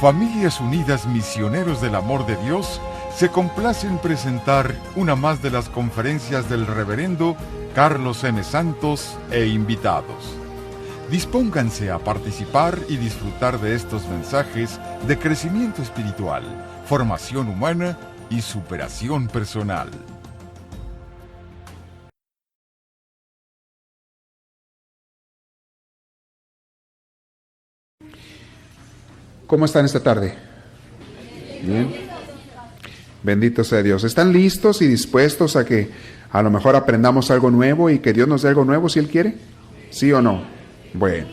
Familias Unidas Misioneros del Amor de Dios se complace en presentar una más de las conferencias del Reverendo Carlos M. Santos e invitados. Dispónganse a participar y disfrutar de estos mensajes de crecimiento espiritual, formación humana y superación personal. ¿Cómo están esta tarde? Bien. Bendito sea Dios. ¿Están listos y dispuestos a que a lo mejor aprendamos algo nuevo y que Dios nos dé algo nuevo si Él quiere? ¿Sí o no? Bueno,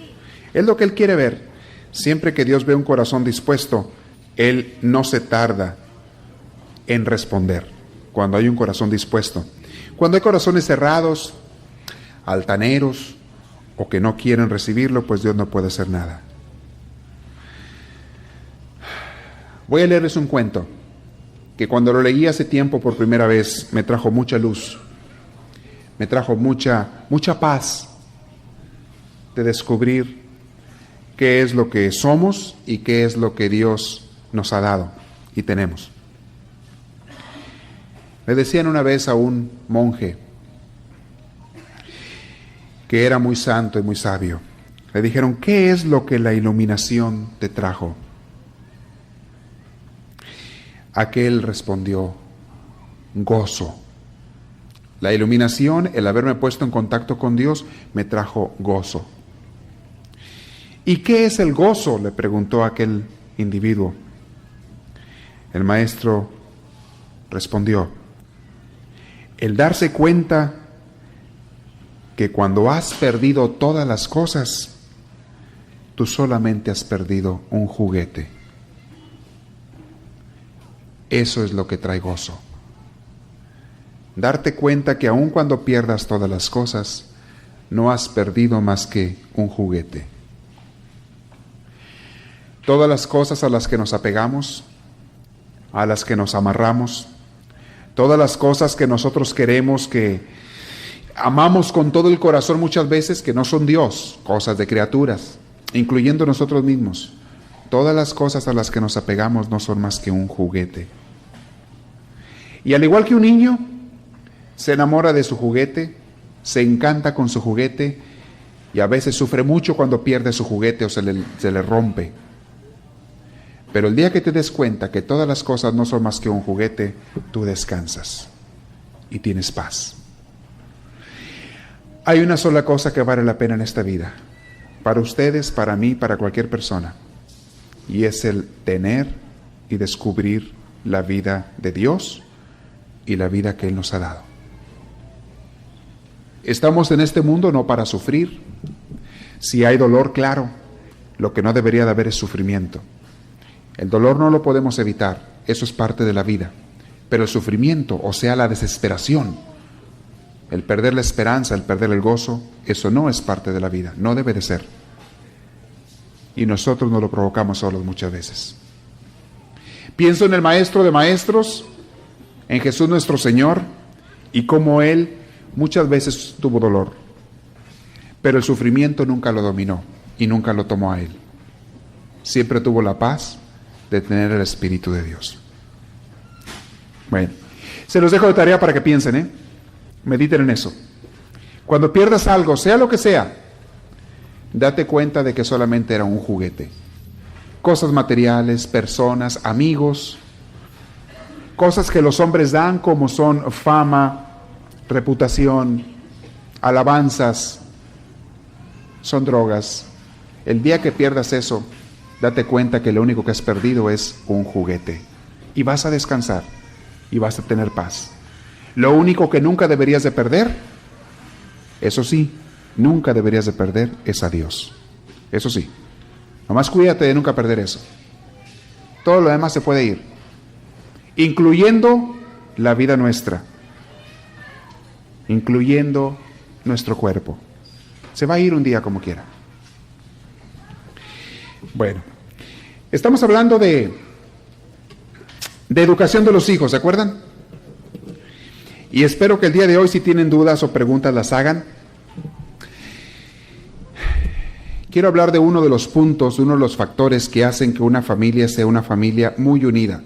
es lo que Él quiere ver. Siempre que Dios ve un corazón dispuesto, Él no se tarda en responder. Cuando hay un corazón dispuesto. Cuando hay corazones cerrados, altaneros o que no quieren recibirlo, pues Dios no puede hacer nada. Voy a leerles un cuento que cuando lo leí hace tiempo por primera vez me trajo mucha luz, me trajo mucha paz de descubrir qué es lo que somos y qué es lo que Dios nos ha dado y tenemos. Le decían una vez a un monje que era muy santo y muy sabio, le dijeron: ¿qué es lo que la iluminación te trajo? Aquel respondió: gozo. La iluminación, el haberme puesto en contacto con Dios, me trajo gozo. ¿Y qué es el gozo?, le preguntó aquel individuo. El maestro respondió: el darse cuenta que cuando has perdido todas las cosas, tú solamente has perdido un juguete. Eso es lo que trae gozo. Darte cuenta que aun cuando pierdas todas las cosas, no has perdido más que un juguete. Todas las cosas a las que nos apegamos, a las que nos amarramos, todas las cosas que nosotros queremos, que amamos con todo el corazón muchas veces, que no son Dios, cosas de criaturas, incluyendo nosotros mismos. Todas las cosas a las que nos apegamos no son más que un juguete. Y al igual que un niño se enamora de su juguete, se encanta con su juguete y a veces sufre mucho cuando pierde su juguete o se le rompe. Pero el día que te des cuenta que todas las cosas no son más que un juguete, tú descansas y tienes paz. Hay una sola cosa que vale la pena en esta vida, para ustedes, para mí, para cualquier persona, y es el tener y descubrir la vida de Dios y la vida que Él nos ha dado. Estamos en este mundo no para sufrir. Si hay dolor, claro, lo que no debería de haber es sufrimiento. El dolor no lo podemos evitar, eso es parte de la vida. Pero el sufrimiento, o sea, la desesperación, el perder la esperanza, el perder el gozo, eso no es parte de la vida, no debe de ser. Y nosotros nos lo provocamos solos muchas veces. Pienso en el Maestro de Maestros, en Jesús nuestro Señor, y cómo Él muchas veces tuvo dolor, pero el sufrimiento nunca lo dominó y nunca lo tomó a Él. Siempre tuvo la paz de tener el Espíritu de Dios. Bueno, se los dejo de tarea para que piensen, mediten en eso. Cuando pierdas algo, sea lo que sea, date cuenta de que solamente era un juguete. Cosas materiales, personas, amigos, cosas que los hombres dan como son fama, reputación, alabanzas, son drogas. El día que pierdas eso, date cuenta que lo único que has perdido es un juguete. Y vas a descansar y vas a tener paz. Lo único que nunca deberías de perder, eso sí, nunca deberías de perder es a Dios. Eso sí, nomás cuídate de nunca perder eso. Todo lo demás se puede ir, incluyendo la vida nuestra, incluyendo nuestro cuerpo. Se va a ir un día como quiera. Bueno, estamos hablando de educación de los hijos, ¿se acuerdan? Y espero que el día de hoy, si tienen dudas o preguntas, las hagan. quiero hablar de uno de los puntos, uno de los factores que hacen que una familia sea una familia muy unida.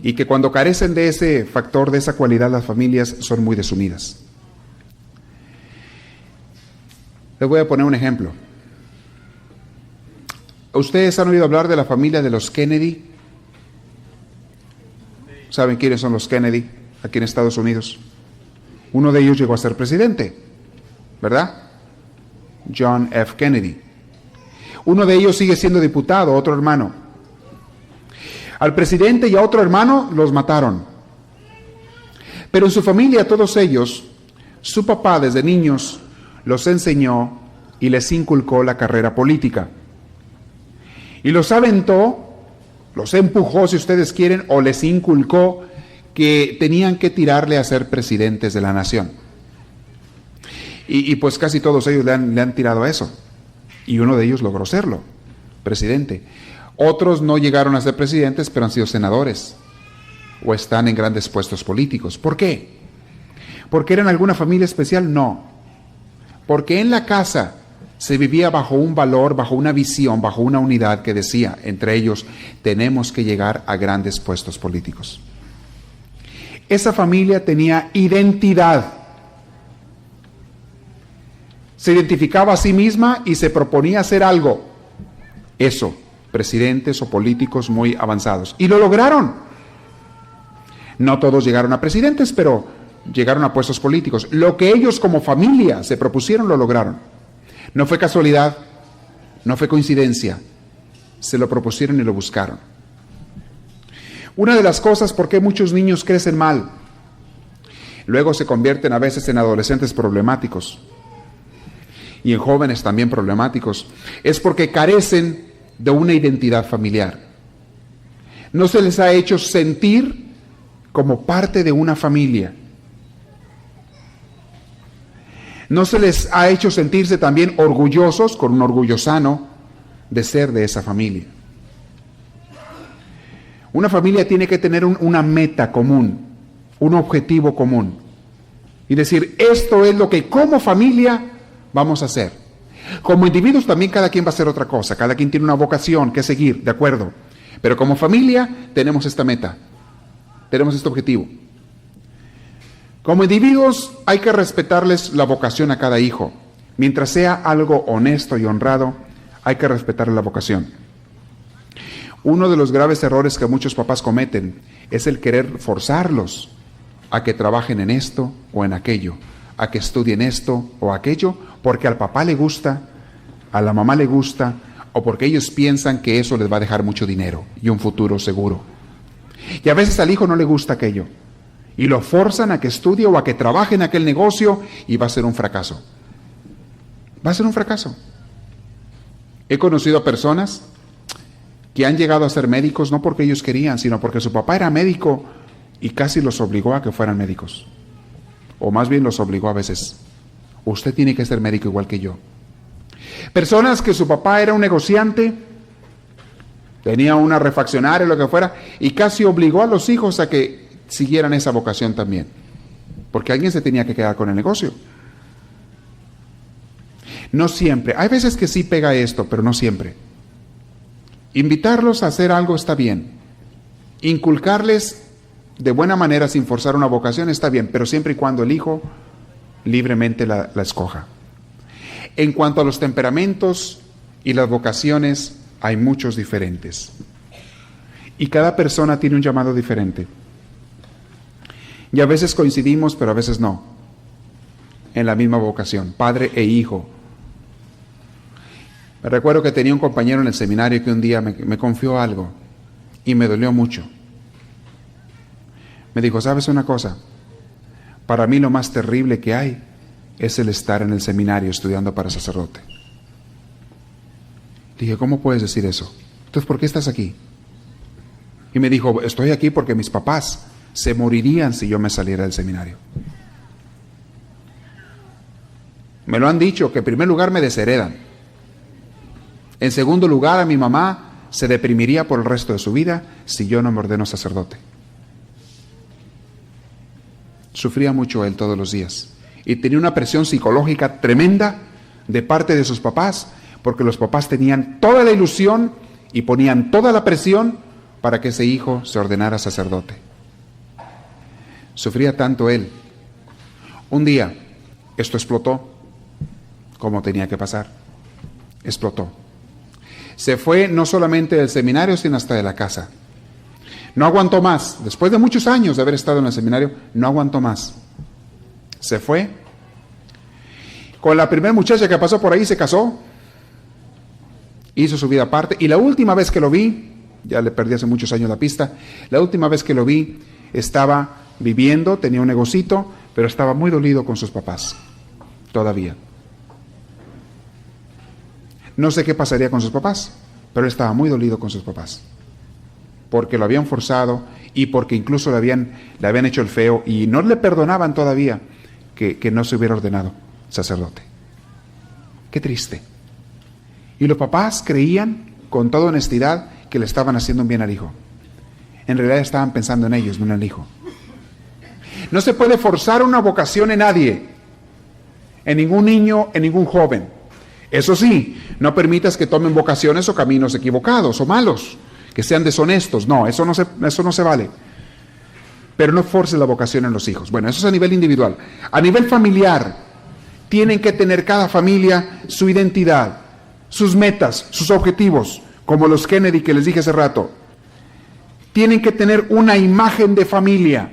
Y que cuando carecen de ese factor, de esa cualidad, las familias son muy desunidas. Les voy a poner un ejemplo. ¿Ustedes han oído hablar de la familia de los Kennedy? ¿Saben quiénes son los Kennedy aquí en Estados Unidos? Uno de ellos llegó a ser presidente, ¿verdad? John F. Kennedy. Uno de ellos sigue siendo diputado, otro hermano. Al presidente y a otro hermano los mataron. Pero en su familia, todos ellos, su papá desde niños los enseñó y les inculcó la carrera política. Y los aventó, los empujó, si ustedes quieren, o les inculcó que tenían que tirarle a ser presidentes de la nación. Y pues casi todos ellos le han tirado a eso. Y uno de ellos logró serlo, presidente. Otros no llegaron a ser presidentes, pero han sido senadores o están en grandes puestos políticos. ¿Por qué? ¿Porque eran alguna familia especial? No. Porque en la casa se vivía bajo un valor, bajo una visión, bajo una unidad que decía, entre ellos, tenemos que llegar a grandes puestos políticos. Esa familia tenía identidad. Se identificaba a sí misma y se proponía hacer algo. Eso, presidentes o políticos muy avanzados. Y lo lograron. No todos llegaron a presidentes, pero llegaron a puestos políticos. Lo que ellos como familia se propusieron, lo lograron. No fue casualidad, no fue coincidencia. Se lo propusieron y lo buscaron. Una de las cosas por qué muchos niños crecen mal, luego se convierten a veces en adolescentes problemáticos, y en jóvenes también problemáticos, es porque carecen de una identidad familiar. No se les ha hecho sentir como parte de una familia. No se les ha hecho sentirse también orgullosos, con un orgullo sano, de ser de esa familia. Una familia tiene que tener una meta común, un objetivo común. Y decir, esto es lo que como familia vamos a hacer. Como individuos también cada quien va a hacer otra cosa, cada quien tiene una vocación que seguir, de acuerdo. Pero como familia tenemos esta meta, tenemos este objetivo. Como individuos hay que respetarles la vocación a cada hijo. Mientras sea algo honesto y honrado, hay que respetarle la vocación. Uno de los graves errores que muchos papás cometen es el querer forzarlos a que trabajen en esto o en aquello, a que estudien esto o aquello, porque al papá le gusta, a la mamá le gusta, o porque ellos piensan que eso les va a dejar mucho dinero y un futuro seguro. Y a veces al hijo no le gusta aquello, y lo forzan a que estudie o a que trabaje en aquel negocio, y va a ser un fracaso. Va a ser un fracaso. He conocido a personas que han llegado a ser médicos no porque ellos querían, sino porque su papá era médico y casi los obligó a que fueran médicos. O más bien los obligó a veces. Usted tiene que ser médico igual que yo. Personas que su papá era un negociante, tenía una refaccionaria, lo que fuera, y casi obligó a los hijos a que siguieran esa vocación también. Porque alguien se tenía que quedar con el negocio. No siempre. Hay veces que sí pega esto, pero no siempre. Invitarlos a hacer algo está bien. Inculcarles de buena manera sin forzar una vocación está bien, pero siempre y cuando el hijo libremente la escoja. En cuanto a los temperamentos y las vocaciones, hay muchos diferentes. Y cada persona tiene un llamado diferente. Y a veces coincidimos, pero a veces no, en la misma vocación, padre e hijo. Me recuerdo que tenía un compañero en el seminario que un día me confió algo y me dolió mucho. Me dijo, ¿sabes una cosa? Para mí lo más terrible que hay es el estar en el seminario estudiando para sacerdote. Dije, ¿cómo puedes decir eso? Entonces, ¿por qué estás aquí? Y me dijo, estoy aquí porque mis papás se morirían si yo me saliera del seminario. Me lo han dicho, que en primer lugar me desheredan. En segundo lugar, a mi mamá se deprimiría por el resto de su vida si yo no me ordeno sacerdote. Sufría mucho él todos los días y tenía una presión psicológica tremenda de parte de sus papás, porque los papás tenían toda la ilusión y ponían toda la presión para que ese hijo se ordenara sacerdote. Sufría tanto él. Un día, esto explotó, como tenía que pasar. Explotó. Se fue no solamente del seminario, sino hasta de la casa. No aguantó más. Después de muchos años de haber estado en el seminario, no aguantó más. Se fue. Con la primera muchacha que pasó por ahí se casó. Hizo su vida aparte. Y la última vez que lo vi, ya le perdí hace muchos años la pista, la última vez que lo vi estaba viviendo, tenía un negocito, pero estaba muy dolido con sus papás. Todavía. No sé qué pasaría con sus papás, pero él estaba muy dolido con sus papás. Porque lo habían forzado y porque incluso le habían hecho el feo y no le perdonaban todavía que no se hubiera ordenado sacerdote. Qué triste. Y los papás creían con toda honestidad que le estaban haciendo un bien al hijo. En realidad estaban pensando en ellos, no en el hijo. No se puede forzar una vocación en nadie, en ningún niño, en ningún joven. Eso sí, no permitas que tomen vocaciones o caminos equivocados o malos, que sean deshonestos. No, eso no se vale. Pero no forces la vocación en los hijos. Bueno, eso es a nivel individual. A nivel familiar, tienen que tener cada familia su identidad, sus metas, sus objetivos, como los Kennedy que les dije hace rato. Tienen que tener una imagen de familia.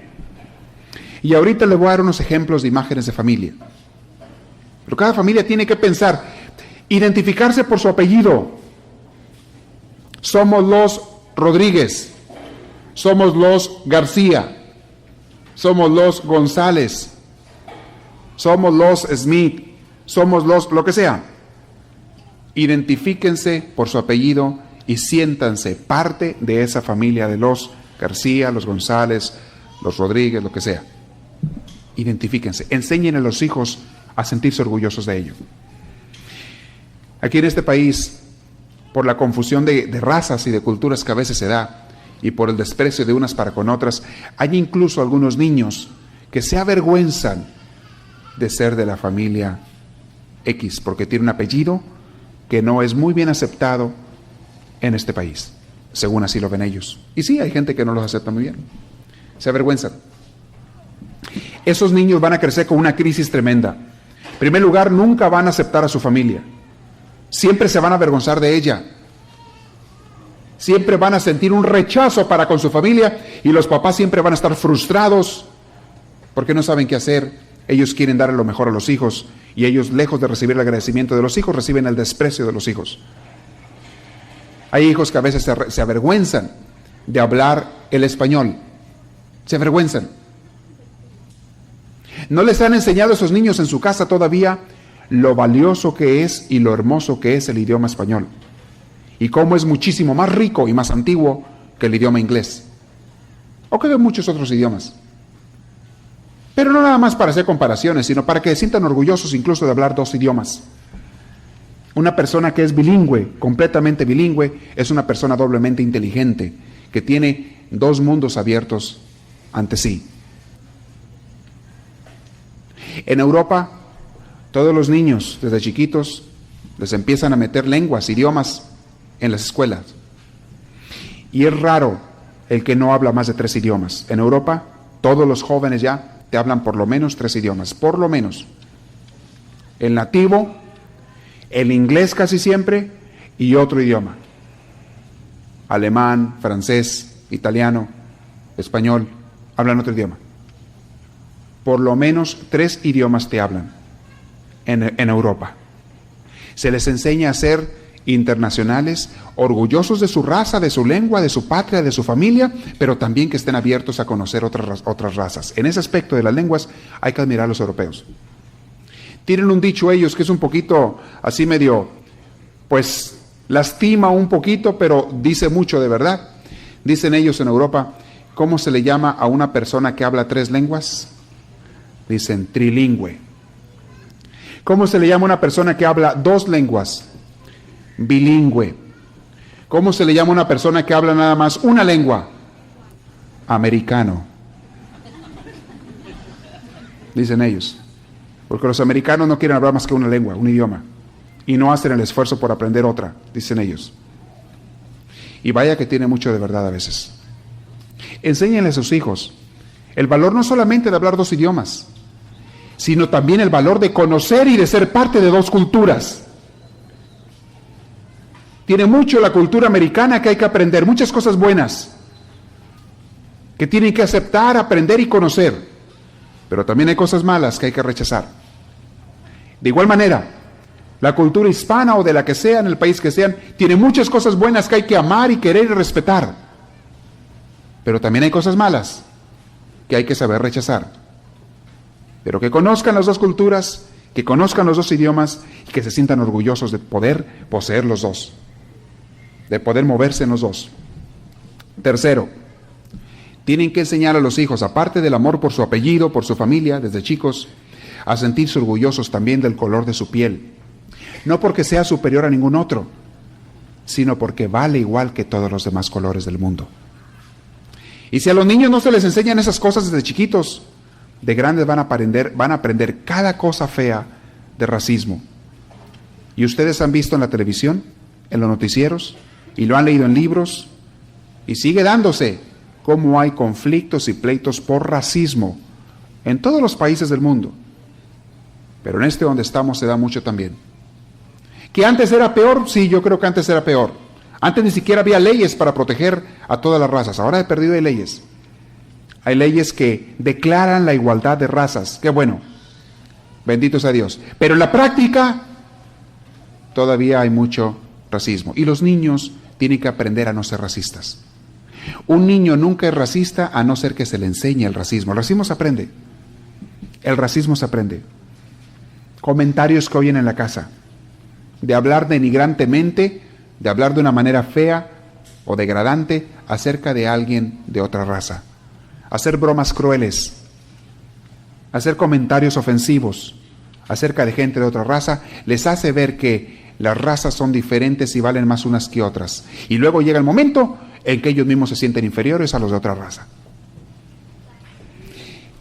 Y ahorita les voy a dar unos ejemplos de imágenes de familia. Pero cada familia tiene que pensar, identificarse por su apellido. Somos los Rodríguez, somos los García, somos los González, somos los Smith, somos los lo que sea. Identifíquense por su apellido y siéntanse parte de esa familia de los García, los González, los Rodríguez, lo que sea. Identifíquense, enseñen a los hijos a sentirse orgullosos de ello. Aquí en este país, por la confusión de razas y de culturas que a veces se da, y por el desprecio de unas para con otras, hay incluso algunos niños que se avergüenzan de ser de la familia X, porque tiene un apellido que no es muy bien aceptado en este país, según así lo ven ellos. Y sí, hay gente que no los acepta muy bien. Se avergüenzan. Esos niños van a crecer con una crisis tremenda. En primer lugar, nunca van a aceptar a su familia. Siempre se van a avergonzar de ella. Siempre van a sentir un rechazo para con su familia y los papás siempre van a estar frustrados porque no saben qué hacer. Ellos quieren darle lo mejor a los hijos y ellos, lejos de recibir el agradecimiento de los hijos, reciben el desprecio de los hijos. Hay hijos que a veces se avergüenzan de hablar el español. Se avergüenzan. No les han enseñado a esos niños en su casa todavía lo valioso que es y lo hermoso que es el idioma español. Y cómo es muchísimo más rico y más antiguo que el idioma inglés. O que de muchos otros idiomas. Pero no nada más para hacer comparaciones, sino para que se sientan orgullosos incluso de hablar dos idiomas. Una persona que es bilingüe, completamente bilingüe, es una persona doblemente inteligente, que tiene dos mundos abiertos ante sí. En Europa, todos los niños, desde chiquitos, les empiezan a meter lenguas, idiomas en las escuelas. Y es raro el que no habla más de 3 idiomas. En Europa, todos los jóvenes ya te hablan por lo menos 3 idiomas, por lo menos. El nativo, el inglés casi siempre, y otro idioma. Alemán, francés, italiano, español, hablan otro idioma. Por lo menos 3 idiomas te hablan en Europa. Se les enseña a ser internacionales, orgullosos de su raza, de su lengua, de su patria, de su familia, pero también que estén abiertos a conocer otras razas. En ese aspecto de las lenguas hay que admirar a los europeos. Tienen un dicho ellos que es un poquito así medio, pues lastima un poquito, pero dice mucho de verdad. Dicen ellos en Europa, ¿cómo se le llama a una persona que habla 3 lenguas? Dicen trilingüe. ¿Cómo se le llama a una persona que habla 2 lenguas? Bilingüe. ¿Cómo se le llama a una persona que habla nada más una lengua? Americano. Dicen ellos. Porque los americanos no quieren hablar más que una lengua, un idioma. y no hacen el esfuerzo por aprender otra, dicen ellos. Y vaya que tiene mucho de verdad a veces. Enséñenle a sus hijos el valor no solamente de hablar 2 idiomas, sino también el valor de conocer y de ser parte de 2 culturas. Tiene mucho la cultura americana que hay que aprender, muchas cosas buenas, que tienen que aceptar, aprender y conocer. Pero también hay cosas malas que hay que rechazar. De igual manera, la cultura hispana o de la que sea, en el país que sean, tiene muchas cosas buenas que hay que amar y querer y respetar. Pero también hay cosas malas que hay que saber rechazar. Pero que conozcan las 2 culturas, que conozcan los 2 idiomas y que se sientan orgullosos de poder poseer los 2, de poder moverse en los 2. Tercero, tienen que enseñar a los hijos, aparte del amor por su apellido, por su familia, desde chicos, a sentirse orgullosos también del color de su piel. No porque sea superior a ningún otro, sino porque vale igual que todos los demás colores del mundo. Y si a los niños no se les enseñan esas cosas desde chiquitos, de grandes van a aprender cada cosa fea de racismo. Y ustedes han visto en la televisión, en los noticieros, y lo han leído en libros, y sigue dándose cómo hay conflictos y pleitos por racismo en todos los países del mundo. Pero en este donde estamos se da mucho también. ¿Que antes era peor? Sí, yo creo que antes era peor. Antes ni siquiera había leyes para proteger a todas las razas. Ahora he perdido hay leyes. Hay leyes que declaran la igualdad de razas. Qué bueno. Bendito sea Dios. Pero en la práctica todavía hay mucho racismo. Y los niños tienen que aprender a no ser racistas. Un niño nunca es racista a no ser que se le enseñe el racismo. El racismo se aprende. El racismo se aprende. Comentarios que oyen en la casa, de hablar denigrantemente, de hablar de una manera fea o degradante acerca de alguien de otra raza, hacer bromas crueles, hacer comentarios ofensivos acerca de gente de otra raza, les hace ver que las razas son diferentes y valen más unas que otras. Y luego llega el momento en que ellos mismos se sienten inferiores a los de otra raza.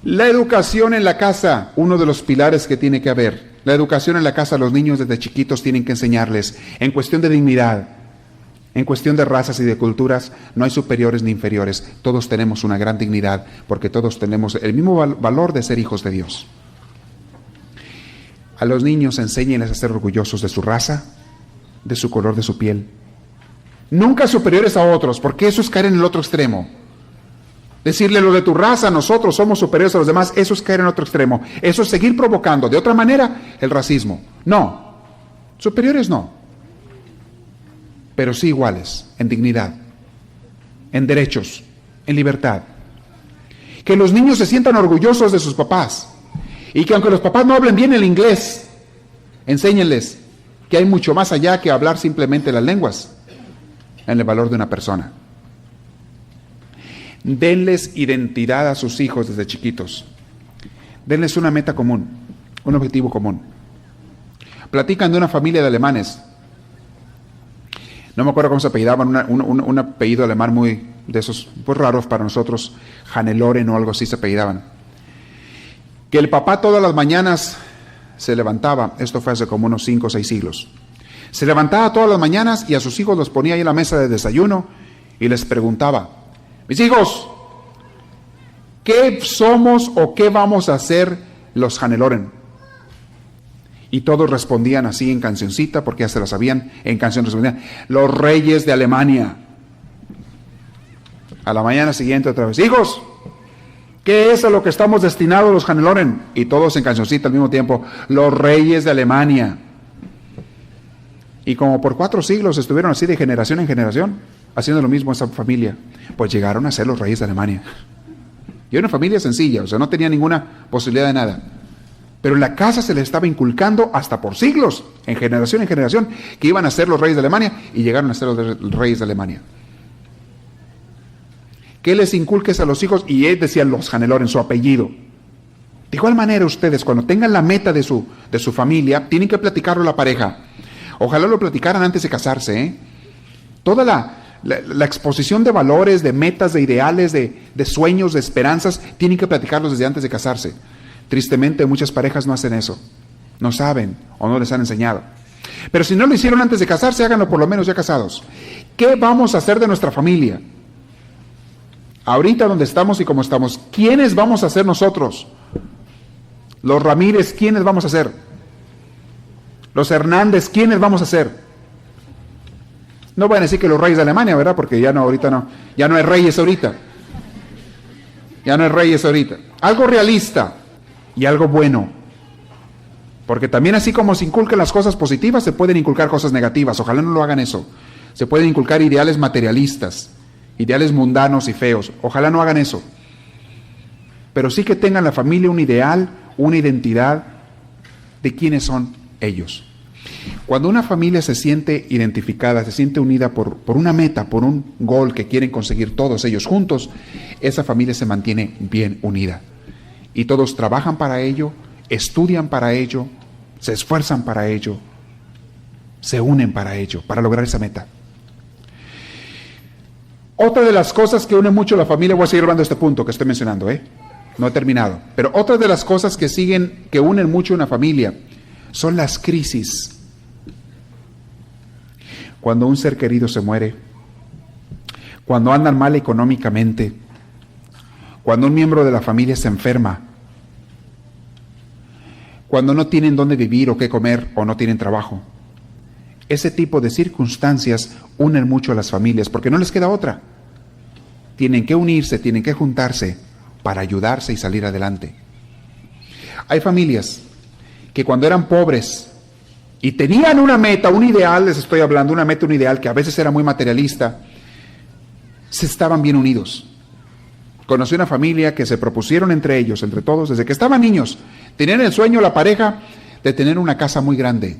La educación en la casa, uno de los pilares que tiene que haber. La educación en la casa, los niños desde chiquitos tienen que enseñarles en cuestión de dignidad, en cuestión de razas y de culturas, no hay superiores ni inferiores. Todos tenemos una gran dignidad porque todos tenemos el mismo valor de ser hijos de Dios. A los niños enséñenles a ser orgullosos de su raza, de su color de su piel. Nunca superiores a otros, porque eso es caer en el otro extremo. Decirle lo de tu raza, nosotros somos superiores a los demás, eso es caer en otro extremo. Eso es seguir provocando, de otra manera, el racismo. No, superiores no, pero sí iguales, en dignidad, en derechos, en libertad. Que los niños se sientan orgullosos de sus papás y que aunque los papás no hablen bien el inglés, enséñenles que hay mucho más allá que hablar simplemente las lenguas en el valor de una persona. Denles identidad a sus hijos desde chiquitos. Denles una meta común, un objetivo común. Platican de una familia de alemanes. No me acuerdo cómo se apellidaban, un apellido alemán muy de esos, pues raros para nosotros, Hannelore o algo así se apellidaban. Que el papá todas las mañanas se levantaba, esto fue hace como unos 5 o 6 siglos. Se levantaba todas las mañanas y a sus hijos los ponía ahí en la mesa de desayuno y les preguntaba: mis hijos, ¿qué somos o qué vamos a hacer los Hannelore? Y todos respondían así en cancioncita, porque ya se la sabían, en canción respondían: los reyes de Alemania. A la mañana siguiente otra vez: hijos, ¿qué es a lo que estamos destinados los Hannelore? Y todos en cancioncita al mismo tiempo: los reyes de Alemania. Y como por 4 siglos estuvieron así de generación en generación, haciendo lo mismo esa familia, pues llegaron a ser los reyes de Alemania. Y era una familia sencilla, o sea, no tenía ninguna posibilidad de nada. Pero en la casa se les estaba inculcando hasta por siglos, en generación, que iban a ser los reyes de Alemania, y llegaron a ser los reyes de Alemania. ¿Qué les inculques a los hijos? Y él decía los Hannelore en su apellido. De igual manera ustedes, cuando tengan la meta de su familia, tienen que platicarlo a la pareja. Ojalá lo platicaran antes de casarse, ¿eh? Toda la exposición de valores, de metas, de ideales, de sueños, de esperanzas, tienen que platicarlos desde antes de casarse. Tristemente muchas parejas no hacen eso, no saben o no les han enseñado. Pero si no lo hicieron antes de casarse, háganlo por lo menos ya casados. ¿Qué vamos a hacer de nuestra familia? Ahorita donde estamos y como estamos, ¿quiénes vamos a ser nosotros? Los Ramírez, ¿quiénes vamos a ser? Los Hernández, ¿quiénes vamos a ser? No van a decir que los reyes de Alemania, ¿verdad? Porque ya no, ahorita no. Ya no hay reyes ahorita. Ya no hay reyes ahorita. Algo realista y algo bueno. Porque también así como se inculcan las cosas positivas, se pueden inculcar cosas negativas. Ojalá no lo hagan eso. Se pueden inculcar ideales materialistas, ideales mundanos y feos. Ojalá no hagan eso. Pero sí que tengan la familia un ideal, una identidad de quiénes son ellos. Cuando una familia se siente identificada, se siente unida por una meta, por un gol que quieren conseguir todos ellos juntos, esa familia se mantiene bien unida. Y todos trabajan para ello, estudian para ello, se esfuerzan para ello, se unen para ello, para lograr esa meta. Otra de las cosas que une mucho a la familia, voy a seguir hablando de este punto que estoy mencionando, no he terminado, pero otra de las cosas que unen mucho a una familia son las crisis. Cuando un ser querido se muere, cuando andan mal económicamente, cuando un miembro de la familia se enferma, cuando no tienen dónde vivir o qué comer o no tienen trabajo. Ese tipo de circunstancias unen mucho a las familias porque no les queda otra. Tienen que unirse, tienen que juntarse para ayudarse y salir adelante. Hay familias que cuando eran pobres y tenían una meta, un ideal, les estoy hablando, una meta, un ideal que a veces era muy materialista, se estaban bien unidos. Conocí una familia que se propusieron entre ellos, entre todos, desde que estaban niños, tenían el sueño, la pareja, de tener una casa muy grande.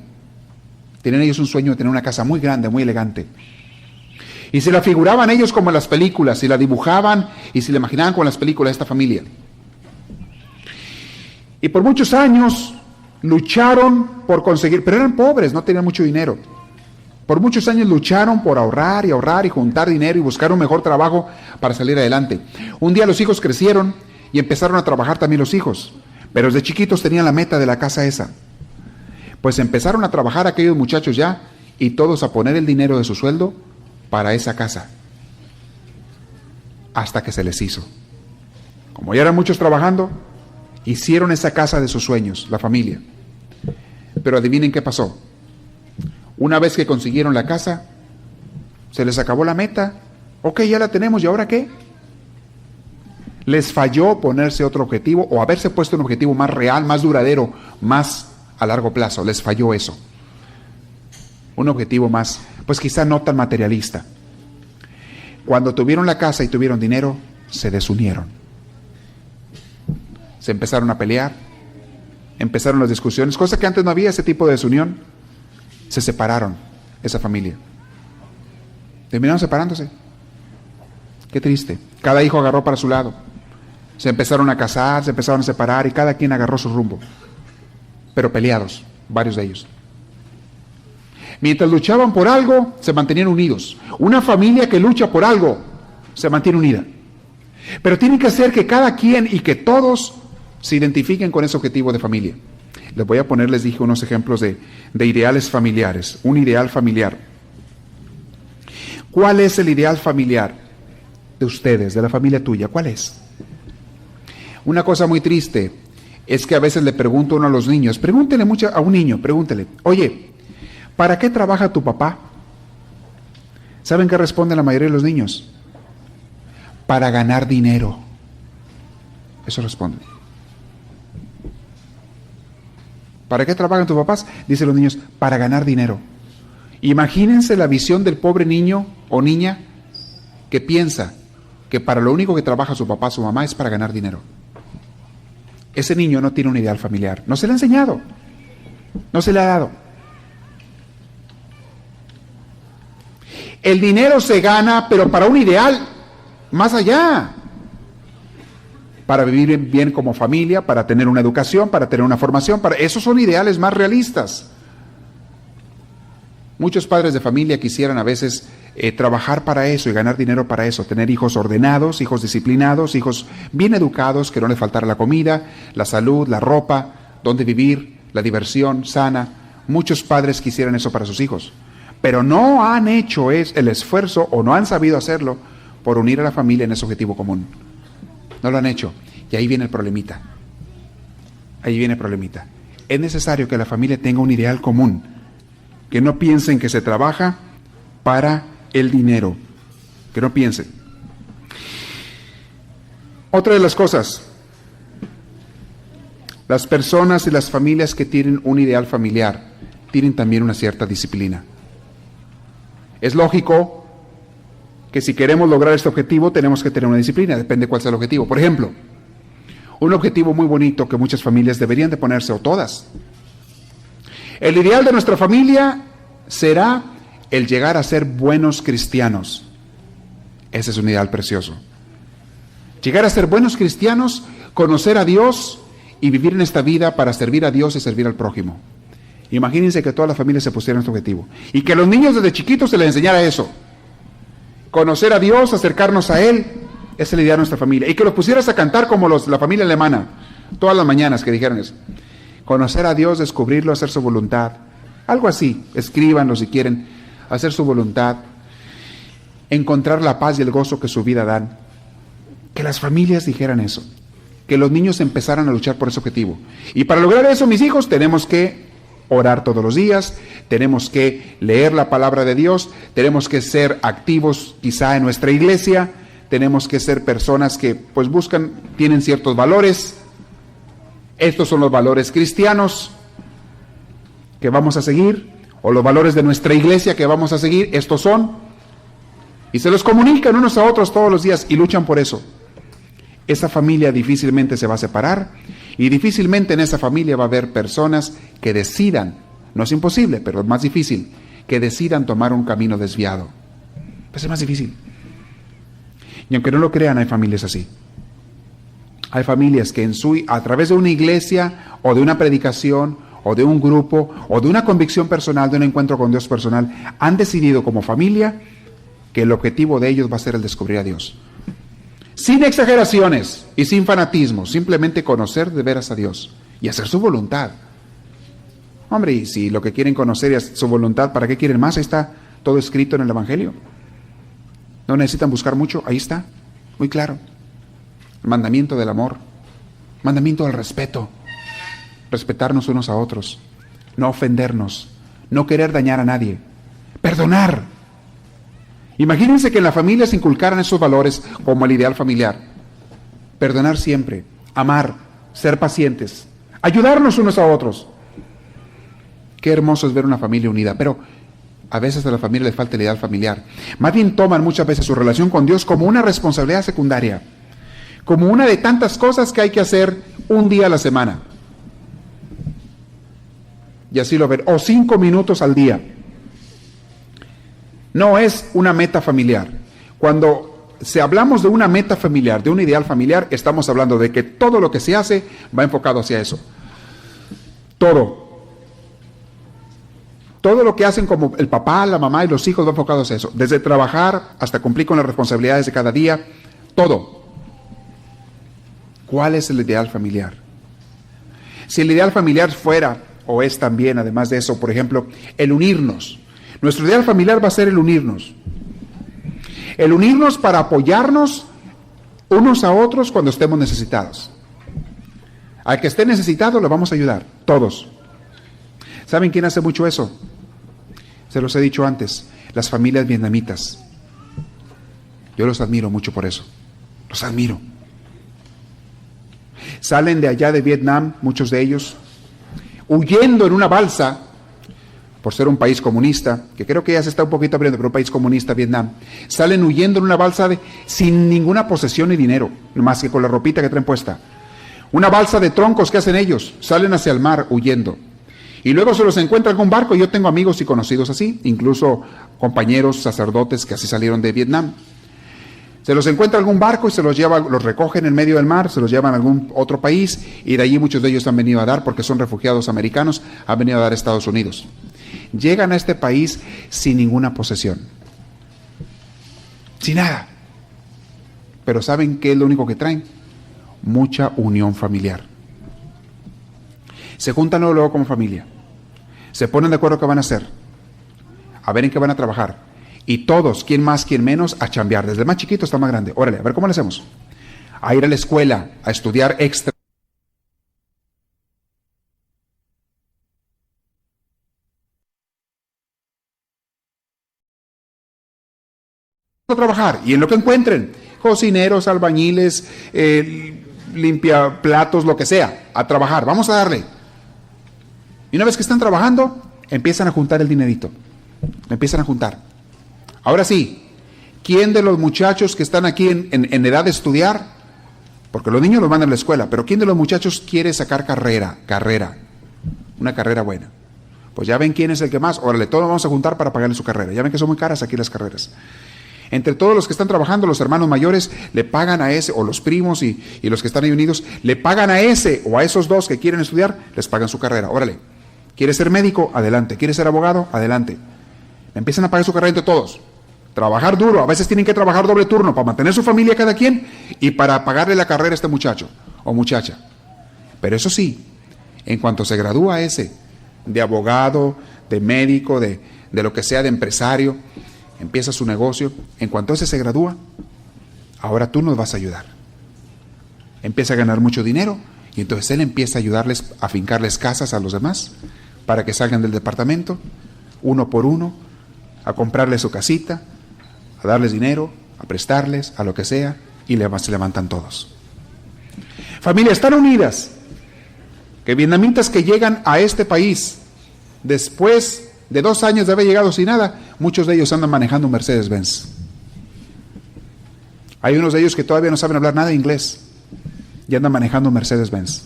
Tenían ellos un sueño de tener una casa muy grande, muy elegante. Y se la figuraban ellos como en las películas, y la dibujaban y se la imaginaban como en las películas de esta familia. Y por muchos años lucharon por conseguir, pero eran pobres, no tenían mucho dinero. Por muchos años lucharon por ahorrar y juntar dinero y buscar un mejor trabajo para salir adelante. Un día los hijos crecieron y empezaron a trabajar también los hijos, pero desde chiquitos tenían la meta de la casa esa. Pues empezaron a trabajar aquellos muchachos ya y todos a poner el dinero de su sueldo para esa casa, hasta que se les hizo. Como ya eran muchos trabajando, hicieron esa casa de sus sueños, la familia. Pero adivinen qué pasó. Una vez que consiguieron la casa, se les acabó la meta. Ok, ya la tenemos, ¿y ahora qué? Les falló ponerse otro objetivo o haberse puesto un objetivo más real, más duradero, más a largo plazo. Les falló eso. Un objetivo más, pues quizá no tan materialista. Cuando tuvieron la casa y tuvieron dinero, se desunieron. Se empezaron a pelear, empezaron las discusiones, cosa que antes no había, ese tipo de desunión. Se separaron, esa familia. Terminaron separándose. Qué triste. Cada hijo agarró para su lado. Se empezaron a casar, se empezaron a separar y cada quien agarró su rumbo. Pero peleados, varios de ellos. Mientras luchaban por algo, se mantenían unidos. Una familia que lucha por algo, se mantiene unida. Pero tiene que ser que cada quien y que todos se identifiquen con ese objetivo de familia. Les voy a poner, les dije, unos ejemplos de ideales familiares. Un ideal familiar. ¿Cuál es el ideal familiar de ustedes, de la familia tuya? ¿Cuál es? Una cosa muy triste es que a veces le pregunto a uno a los niños, pregúntele mucho a un niño, pregúntele, oye, ¿para qué trabaja tu papá? ¿Saben qué responde la mayoría de los niños? Para ganar dinero. Eso responde. ¿Para qué trabajan tus papás? Dicen los niños, para ganar dinero. Imagínense la visión del pobre niño o niña que piensa que para lo único que trabaja su papá o su mamá es para ganar dinero. Ese niño no tiene un ideal familiar. No se le ha enseñado. No se le ha dado. El dinero se gana, pero para un ideal más allá. Para vivir bien como familia, para tener una educación, para tener una formación. Esos son ideales más realistas. Muchos padres de familia quisieran a veces trabajar para eso y ganar dinero para eso, tener hijos ordenados, hijos disciplinados, hijos bien educados, que no les faltara la comida, la salud, la ropa, dónde vivir, la diversión sana, Muchos padres quisieran eso para sus hijos, pero no han hecho el esfuerzo o no han sabido hacerlo por unir a la familia en ese objetivo común. No lo han hecho. Y ahí viene el problemita. Ahí viene el problemita. Es necesario que la familia tenga un ideal común, que no piensen que se trabaja para el dinero, que no piensen. Otra de las cosas, las personas y las familias que tienen un ideal familiar tienen también una cierta disciplina. Es lógico que si queremos lograr este objetivo tenemos que tener una disciplina, depende cuál sea el objetivo. Por ejemplo, un objetivo muy bonito que muchas familias deberían de ponerse, o todas. El ideal de nuestra familia será el llegar a ser buenos cristianos. Ese es un ideal precioso. Llegar a ser buenos cristianos, conocer a Dios y vivir en esta vida para servir a Dios y servir al prójimo. Imagínense que toda la familia se pusiera en este objetivo y que a los niños desde chiquitos se les enseñara eso. Conocer a Dios, acercarnos a Él, es el ideal de nuestra familia. Y que los pusieras a cantar como la familia alemana, todas las mañanas que dijeran eso. Conocer a Dios, descubrirlo, hacer su voluntad. Algo así, escríbanlo si quieren, hacer su voluntad, encontrar la paz y el gozo que su vida dan. Que las familias dijeran eso, que los niños empezaran a luchar por ese objetivo. Y para lograr eso, mis hijos, tenemos que orar todos los días, tenemos que leer la palabra de Dios, tenemos que ser activos quizá en nuestra iglesia, tenemos que ser personas que pues tienen ciertos valores. Estos son los valores cristianos que vamos a seguir, o los valores de nuestra iglesia que vamos a seguir, estos son, y se los comunican unos a otros todos los días y luchan por eso. Esa familia difícilmente se va a separar y difícilmente en esa familia va a haber personas que decidan, no es imposible, pero es más difícil, que decidan tomar un camino desviado. Pues es más difícil. Y aunque no lo crean, hay familias así. Hay familias que a través de una iglesia o de una predicación o de un grupo o de una convicción personal, de un encuentro con Dios personal, han decidido como familia que el objetivo de ellos va a ser el descubrir a Dios. Sin exageraciones y sin fanatismo, simplemente conocer de veras a Dios y hacer su voluntad. Hombre, y si lo que quieren conocer es su voluntad, ¿para qué quieren más? Ahí está todo escrito en el Evangelio. No necesitan buscar mucho, ahí está, muy claro. El mandamiento del amor, mandamiento del respeto, respetarnos unos a otros, no ofendernos, no querer dañar a nadie, perdonar. Imagínense que en la familia se inculcaran esos valores como el ideal familiar. Perdonar siempre, amar, ser pacientes, ayudarnos unos a otros. Qué hermoso es ver una familia unida, pero a veces a la familia le falta el ideal familiar. Más bien toman muchas veces su relación con Dios como una responsabilidad secundaria, como una de tantas cosas que hay que hacer un día a la semana. Y así lo ven, o 5 minutos al día. No es una meta familiar. Cuando hablamos de una meta familiar, de un ideal familiar, estamos hablando de que todo lo que se hace va enfocado hacia eso. Todo. Todo lo que hacen como el papá, la mamá y los hijos va enfocado hacia eso. Desde trabajar hasta cumplir con las responsabilidades de cada día, todo. ¿Cuál es el ideal familiar? Si el ideal familiar fuera, o es también, además de eso, por ejemplo, el unirnos. Nuestro ideal familiar va a ser el unirnos. El unirnos para apoyarnos unos a otros cuando estemos necesitados. Al que esté necesitado le vamos a ayudar, todos. ¿Saben quién hace mucho eso? Se los he dicho antes, las familias vietnamitas. Yo los admiro mucho por eso. Los admiro. Salen de allá de Vietnam, muchos de ellos, huyendo en una balsa, por ser un país comunista, que creo que ya se está un poquito abriendo, pero un país comunista, Vietnam, salen huyendo en una balsa sin ninguna posesión ni dinero, más que con la ropita que traen puesta. Una balsa de troncos que hacen ellos, salen hacia el mar huyendo. Y luego se los encuentra algún barco, y yo tengo amigos y conocidos así, incluso compañeros sacerdotes que así salieron de Vietnam. Se los encuentra algún barco y se los lleva, los recogen en medio del mar, se los llevan a algún otro país, y de allí muchos de ellos han venido a dar, porque son refugiados americanos, han venido a dar a Estados Unidos. Llegan a este país sin ninguna posesión, sin nada. Pero ¿saben qué es lo único que traen? Mucha unión familiar. Se juntan luego como familia. Se ponen de acuerdo qué van a hacer, a ver en qué van a trabajar. Y todos, quién más, quién menos, a chambear. Desde el más chiquito hasta el más grande. Órale, a ver cómo le hacemos. A ir a la escuela, a estudiar extra. A trabajar. Y en lo que encuentren, cocineros, albañiles, limpia platos, lo que sea, a trabajar. Vamos a darle. Y una vez que están trabajando, empiezan a juntar el dinerito. Empiezan a juntar. Ahora sí, ¿quién de los muchachos que están aquí en edad de estudiar? Porque los niños los mandan a la escuela, pero ¿quién de los muchachos quiere sacar carrera? Una carrera buena. Pues ya ven quién es el que más. Órale, todos vamos a juntar para pagarle su carrera. Ya ven que son muy caras aquí las carreras. Entre todos los que están trabajando, los hermanos mayores le pagan a ese, o los primos y los que están ahí unidos, le pagan a ese o a esos dos que quieren estudiar, les pagan su carrera. Órale, ¿quieres ser médico? Adelante. ¿Quieres ser abogado? Adelante. Empiezan a pagar su carrera entre todos. Trabajar duro, a veces tienen que trabajar doble turno para mantener su familia cada quien y para pagarle la carrera a este muchacho o muchacha. Pero eso sí, en cuanto se gradúa ese, de abogado, de médico, de lo que sea, de empresario, empieza su negocio, en cuanto ese se gradúa, ahora tú nos vas a ayudar. Empieza a ganar mucho dinero y entonces él empieza a ayudarles a fincarles casas a los demás para que salgan del departamento, uno por uno, a comprarles su casita, a darles dinero, a prestarles, a lo que sea, y se levantan todos. Familias tan unidas que vietnamitas que llegan a este país después de 2 años de haber llegado sin nada, muchos de ellos andan manejando un Mercedes-Benz. Hay unos de ellos que todavía no saben hablar nada de inglés y andan manejando un Mercedes-Benz.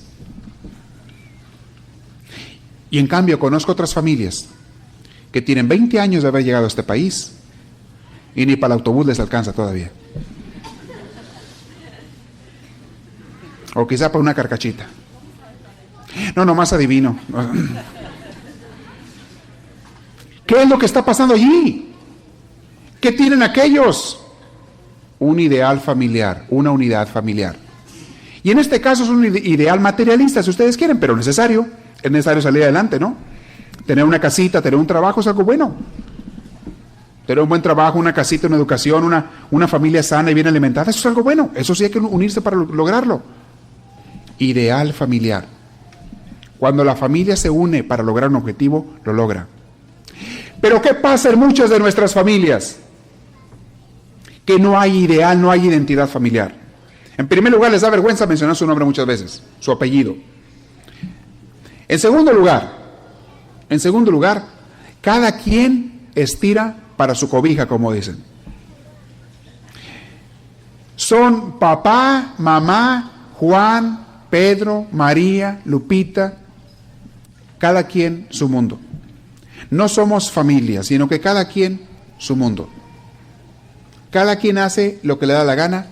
Y en cambio conozco otras familias que tienen 20 años de haber llegado a este país y ni para el autobús les alcanza todavía. O quizá para una carcachita. No, más adivino. ¿Qué es lo que está pasando allí? ¿Qué tienen aquellos? Un ideal familiar, una unidad familiar. Y en este caso es un ideal materialista, si ustedes quieren, pero necesario. Es necesario salir adelante, ¿no? Tener una casita, tener un trabajo es algo bueno. Tener un buen trabajo, una casita, una educación, una familia sana y bien alimentada, eso es algo bueno. Eso sí hay que unirse para lograrlo. Ideal familiar. Cuando la familia se une para lograr un objetivo, lo logra. Pero ¿qué pasa en muchas de nuestras familias? Que no hay ideal, no hay identidad familiar. En primer lugar, les da vergüenza mencionar su nombre muchas veces, su apellido. En segundo lugar, cada quien estira para su cobija, como dicen. Son papá, mamá, Juan, Pedro, María, Lupita, cada quien su mundo. No somos familia, sino que cada quien su mundo. Cada quien hace lo que le da la gana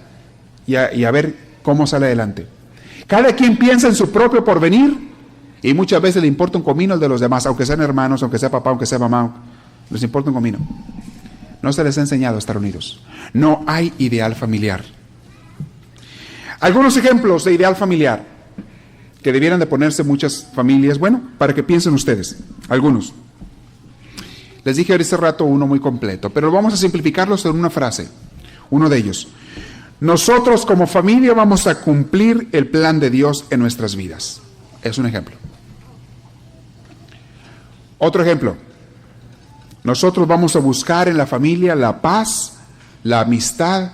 y a ver cómo sale adelante. Cada quien piensa en su propio porvenir y muchas veces le importa un comino el de los demás, aunque sean hermanos, aunque sea papá, aunque sea mamá, les importa un comino. No se les ha enseñado a estar unidos. No hay ideal familiar. Algunos ejemplos de ideal familiar que debieran de ponerse muchas familias, bueno, para que piensen ustedes, algunos. Les dije hace rato uno muy completo, pero vamos a simplificarlos en una frase. Uno de ellos. Nosotros como familia vamos a cumplir el plan de Dios en nuestras vidas. Es un ejemplo. Otro ejemplo. Nosotros vamos a buscar en la familia la paz, la amistad,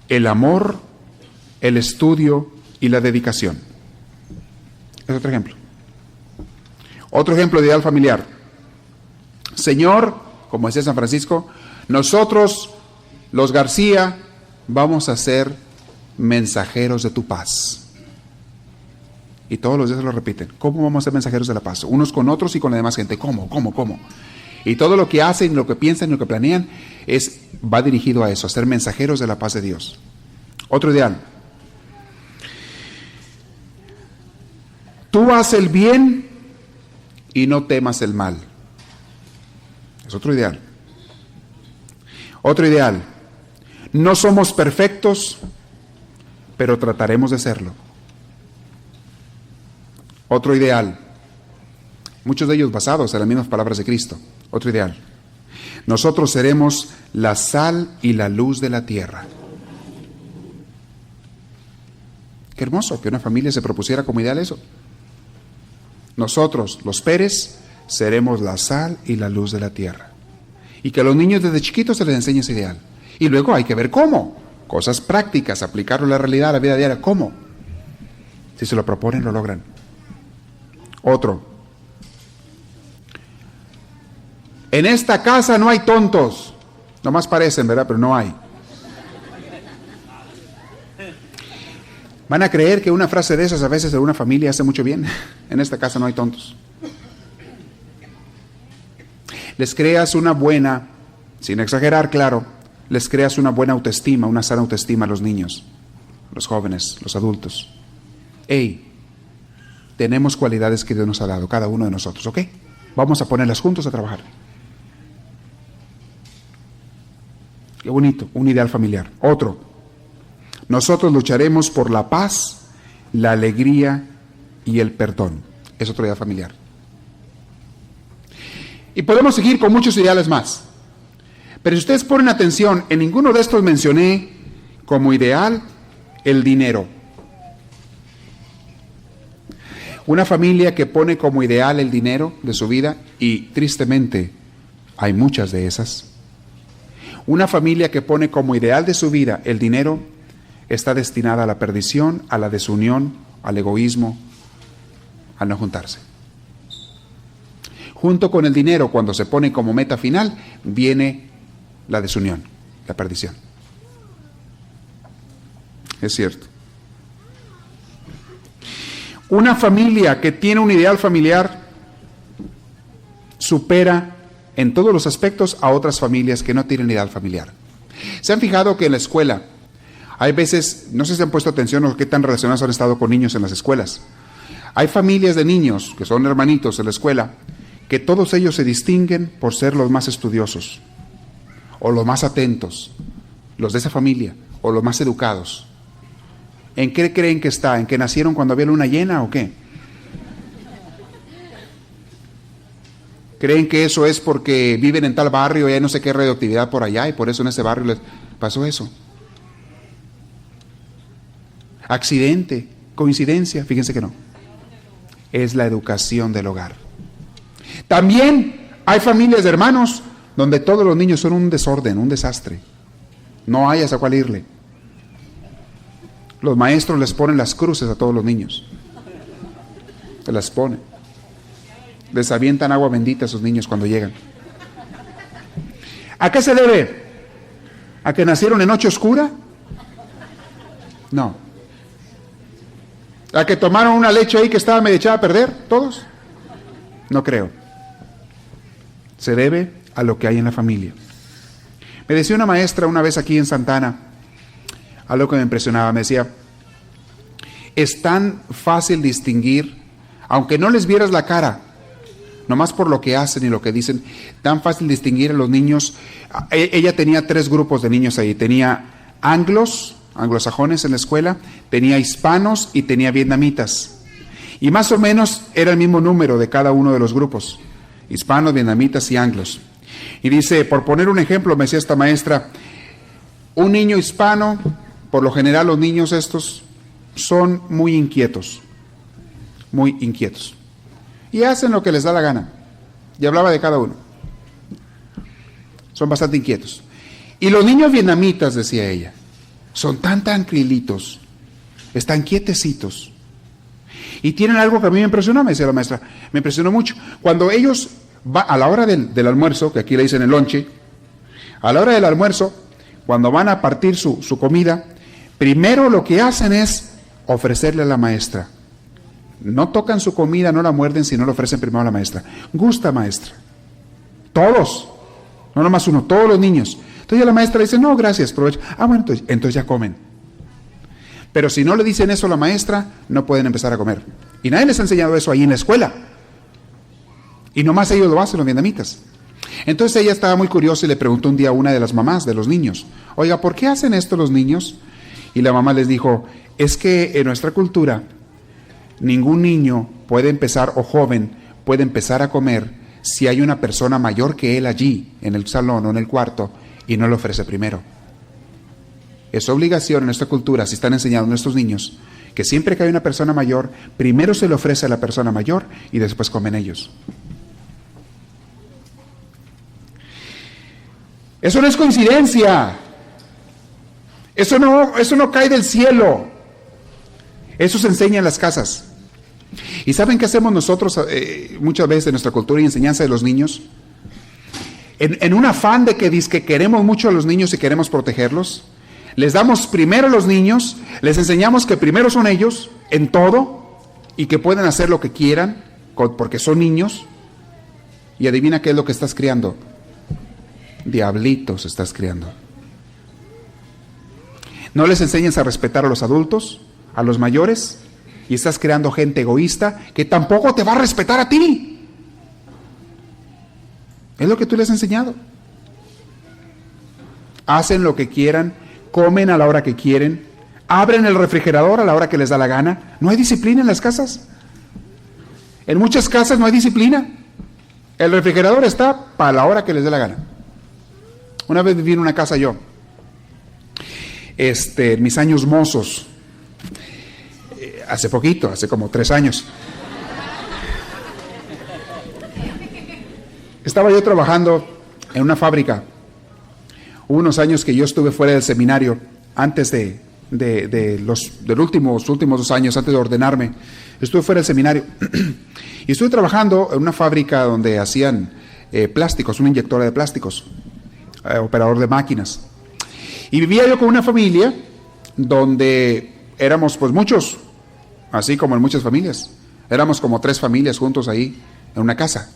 el amor, el estudio y la dedicación. Es otro ejemplo. Otro ejemplo de ideal familiar. Señor, como decía San Francisco, nosotros, los García, vamos a ser mensajeros de tu paz. Y todos los días lo repiten. ¿Cómo vamos a ser mensajeros de la paz? Unos con otros y con la demás gente. ¿Cómo? Y todo lo que hacen, lo que piensan y lo que planean va dirigido a eso, a ser mensajeros de la paz de Dios. Otro ideal. Tú haz el bien y no temas el mal. Es otro ideal. Otro ideal. No somos perfectos, pero trataremos de serlo. Otro ideal. muchos de ellos basados en las mismas palabras de Cristo. Otro ideal. Nosotros seremos la sal y la luz de la tierra. Qué hermoso que una familia se propusiera como ideal eso. Nosotros, los Pérez, seremos la sal y la luz de la tierra. Y que a los niños desde chiquitos se les enseñe ese ideal. Y luego hay que ver cómo. Cosas prácticas, aplicarlo a la realidad, a la vida diaria. ¿Cómo? Si se lo proponen, lo logran. Otro. En esta casa no hay tontos. Nomás parecen, ¿verdad? Pero no hay. Van a creer que una frase de esas a veces de una familia hace mucho bien. En esta casa no hay tontos. Les creas una buena, sin exagerar, claro, les creas una buena autoestima, una sana autoestima a los niños, los jóvenes, los adultos. Hey, tenemos cualidades que Dios nos ha dado, cada uno de nosotros, ¿ok? Vamos a ponerlas juntos a trabajar. Qué bonito, un ideal familiar. Otro, nosotros lucharemos por la paz, la alegría y el perdón. Es otro ideal familiar. Y podemos seguir con muchos ideales más. Pero si ustedes ponen atención, en ninguno de estos mencioné como ideal el dinero. Una familia que pone como ideal el dinero de su vida, y tristemente hay muchas de esas. Una familia que pone como ideal de su vida el dinero está destinada a la perdición, a la desunión, al egoísmo, a no juntarse. Junto con el dinero, cuando se pone como meta final, viene la desunión, la perdición. Es cierto. Una familia que tiene un ideal familiar supera en todos los aspectos a otras familias que no tienen ideal familiar. ¿Se han fijado que en la escuela hay veces, no sé si han puesto atención o qué tan relacionados han estado con niños en las escuelas? Hay familias de niños que son hermanitos en la escuela, que todos ellos se distinguen por ser los más estudiosos, o los más atentos, los de esa familia, o los más educados. ¿En qué creen que está? ¿En que nacieron cuando había luna llena o qué? ¿Creen que eso es porque viven en tal barrio y hay no sé qué radioactividad por allá y por eso en ese barrio les pasó eso? ¿Accidente? ¿Coincidencia? Fíjense que no. Es la educación del hogar. También hay familias de hermanos donde todos los niños son un desorden, un desastre. No hay hasta cuál irle. Los maestros les ponen las cruces a todos los niños. Se las ponen. Les avientan agua bendita a sus niños cuando llegan. ¿A qué se debe? ¿A que nacieron en noche oscura? No. ¿A que tomaron una leche ahí que estaba medio echada a perder? ¿Todos? No creo. Se debe a lo que hay en la familia. Me decía una maestra una vez aquí en Santana, algo que me impresionaba, me decía, es tan fácil distinguir, aunque no les vieras la cara, nomás por lo que hacen y lo que dicen, tan fácil distinguir a los niños. Ella tenía 3 grupos de niños ahí, tenía anglosajones en la escuela, tenía hispanos y tenía vietnamitas. Y más o menos era el mismo número de cada uno de los grupos, hispanos, vietnamitas y anglos. Y dice, por poner un ejemplo, me decía esta maestra, un niño hispano, por lo general los niños estos son muy inquietos, y hacen lo que les da la gana. Y hablaba de cada uno. Son bastante inquietos. Y los niños vietnamitas, decía ella, son tan tranquilitos, están quietecitos. Y tienen algo que a mí me impresionó, me decía la maestra, me impresionó mucho. Cuando ellos a la hora del almuerzo, que aquí le dicen el lonche, a la hora del almuerzo, cuando van a partir su comida, primero lo que hacen es ofrecerle a la maestra. No tocan su comida, no la muerden, sino le ofrecen primero a la maestra. Gusta, maestra. Todos, no nomás uno, todos los niños. Entonces la maestra dice, no, gracias, provecho. Bueno, entonces ya comen. Pero si no le dicen eso a la maestra, no pueden empezar a comer. Y nadie les ha enseñado eso ahí en la escuela. Y nomás ellos lo hacen, los vietnamitas. Entonces ella estaba muy curiosa y le preguntó un día a una de las mamás de los niños, oiga, ¿por qué hacen esto los niños? Y la mamá les dijo, es que en nuestra cultura ningún niño puede empezar, o joven, puede empezar a comer si hay una persona mayor que él allí, en el salón o en el cuarto, y no le ofrece primero. Es obligación en esta cultura, si están enseñando a nuestros niños, que siempre que hay una persona mayor, primero se le ofrece a la persona mayor y después comen ellos. Eso no es coincidencia. Eso no cae del cielo. Eso se enseña en las casas. ¿Y saben qué hacemos nosotros muchas veces en nuestra cultura y enseñanza de los niños? En un afán de que dizque queremos mucho a los niños y queremos protegerlos, les damos primero a los niños, les enseñamos que primero son ellos en todo y que pueden hacer lo que quieran porque son niños. Y adivina qué es lo que estás criando. Diablitos estás criando. No les enseñes a respetar a los adultos, a los mayores, y estás creando gente egoísta que tampoco te va a respetar a ti. Es lo que tú les has enseñado. Hacen lo que quieran, comen a la hora que quieren, abren el refrigerador a la hora que les da la gana. No hay disciplina en las casas. En muchas casas no hay disciplina. El refrigerador está para la hora que les dé la gana. Una vez viví en una casa yo, en mis años mozos, hace poquito, hace como 3 años. Estaba yo trabajando en una fábrica. Hubo unos años que yo estuve fuera del seminario, antes de los últimos 2 años, antes de ordenarme. Estuve fuera del seminario. Y estuve trabajando en una fábrica donde hacían plásticos, una inyectora de plásticos, operador de máquinas. Y vivía yo con una familia donde éramos pues muchos, así como en muchas familias. Éramos como 3 familias juntos ahí en una casa.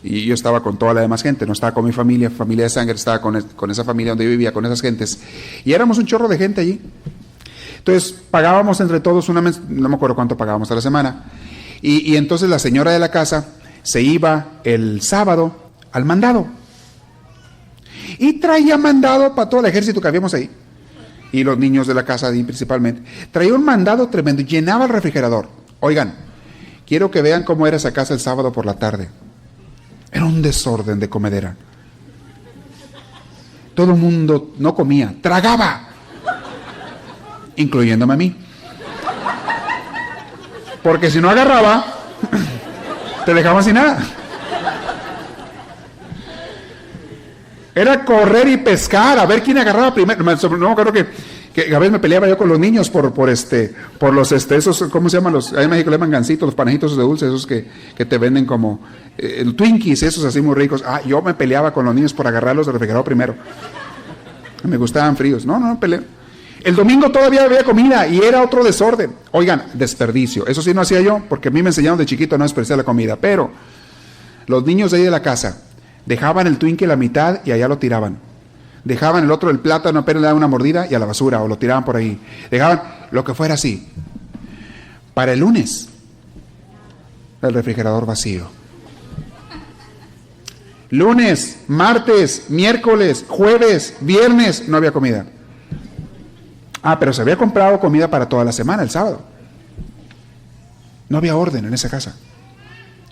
Y yo estaba con toda la demás gente, no estaba con mi familia de sangre, estaba con esa familia donde yo vivía, con esas gentes. Y éramos un chorro de gente allí. Entonces pagábamos entre todos no me acuerdo cuánto pagábamos a la semana. Y entonces la señora de la casa se iba el sábado al mandado. Y traía mandado para todo el ejército que habíamos ahí. Y los niños de la casa ahí principalmente. Traía un mandado tremendo, llenaba el refrigerador. Oigan, quiero que vean cómo era esa casa el sábado por la tarde. Era un desorden de comedera. Todo el mundo no comía, tragaba. Incluyéndome a mí. Porque si no agarraba, te dejaban sin nada. Era correr y pescar, a ver quién agarraba primero. No me acuerdo que a veces me peleaba yo con los niños por los esos, ¿cómo se llaman los? Ahí en México le llaman gancitos, los panejitos de dulce, esos que te venden como Twinkies, esos así muy ricos. Yo me peleaba con los niños por agarrarlos del refrigerador primero. Me gustaban fríos. No peleé. El domingo todavía había comida y era otro desorden. Oigan, desperdicio. Eso sí no hacía yo, porque a mí me enseñaron de chiquito a no desperdiciar la comida. Pero los niños de ahí de la casa dejaban el Twinkie a la mitad y allá lo tiraban. Dejaban el otro, el plátano, apenas le daban una mordida y a la basura, o lo tiraban por ahí. Dejaban lo que fuera así. Para el lunes, el refrigerador vacío. Lunes, martes, miércoles, jueves, viernes, no había comida. Pero se había comprado comida para toda la semana, el sábado. No había orden en esa casa.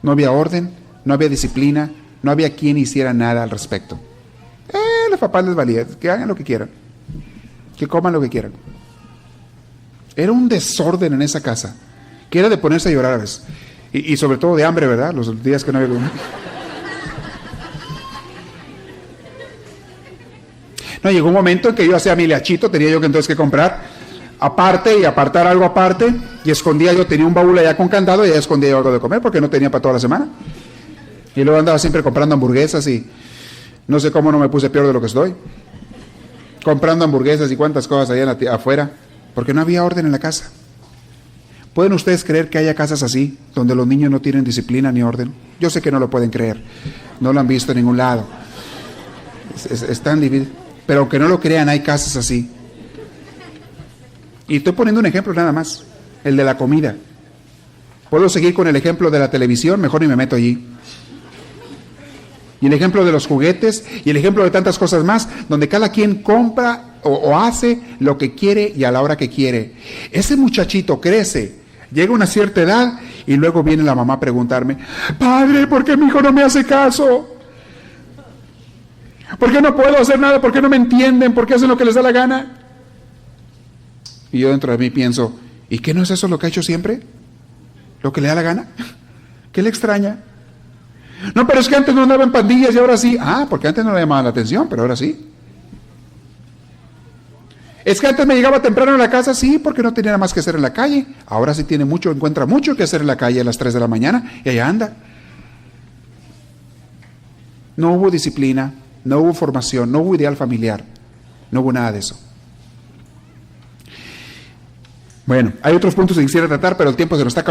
No había orden, no había disciplina, no había quien hiciera nada al respecto. Los papás les valía, que hagan lo que quieran, que coman lo que quieran. Era un desorden en esa casa, que era de ponerse a llorar a veces. Y sobre todo de hambre, ¿verdad? Los días que no había comido. No, llegó un momento en que yo hacía mi leachito, tenía yo que entonces que comprar aparte y apartar algo aparte, y escondía yo, tenía un baúl allá con candado y allá escondía yo algo de comer porque no tenía para toda la semana. Y luego andaba siempre comprando hamburguesas y no sé cómo no me puse peor de lo que estoy. Comprando hamburguesas y cuántas cosas allá afuera, porque no había orden en la casa. ¿Pueden ustedes creer que haya casas así, donde los niños no tienen disciplina ni orden? Yo sé que no lo pueden creer, no lo han visto en ningún lado. Están divididos. Pero aunque no lo crean, hay casas así. Y estoy poniendo un ejemplo nada más, el de la comida. ¿Puedo seguir con el ejemplo de la televisión? Mejor ni me meto allí. Y el ejemplo de los juguetes, y el ejemplo de tantas cosas más, donde cada quien compra o hace lo que quiere y a la hora que quiere. Ese muchachito crece Llega una cierta edad y luego viene la mamá a preguntarme, padre, ¿por qué mi hijo no me hace caso? ¿Por qué no puedo hacer nada? ¿Por qué no me entienden? ¿Por qué hacen lo que les da la gana? Y yo dentro de mí pienso, ¿y qué no es eso lo que ha hecho siempre? ¿Lo que le da la gana? ¿Qué le extraña? No, pero es que antes no andaba en pandillas y ahora sí. Ah, porque antes no le llamaba la atención, pero ahora sí. Es que antes me llegaba temprano a la casa, sí, porque no tenía nada más que hacer en la calle. Ahora sí tiene mucho, encuentra mucho que hacer en la calle a las 3 de la mañana y allá anda. No hubo disciplina, no hubo formación, no hubo ideal familiar, no hubo nada de eso. Bueno, hay otros puntos que quisiera tratar, pero el tiempo se nos está acabando.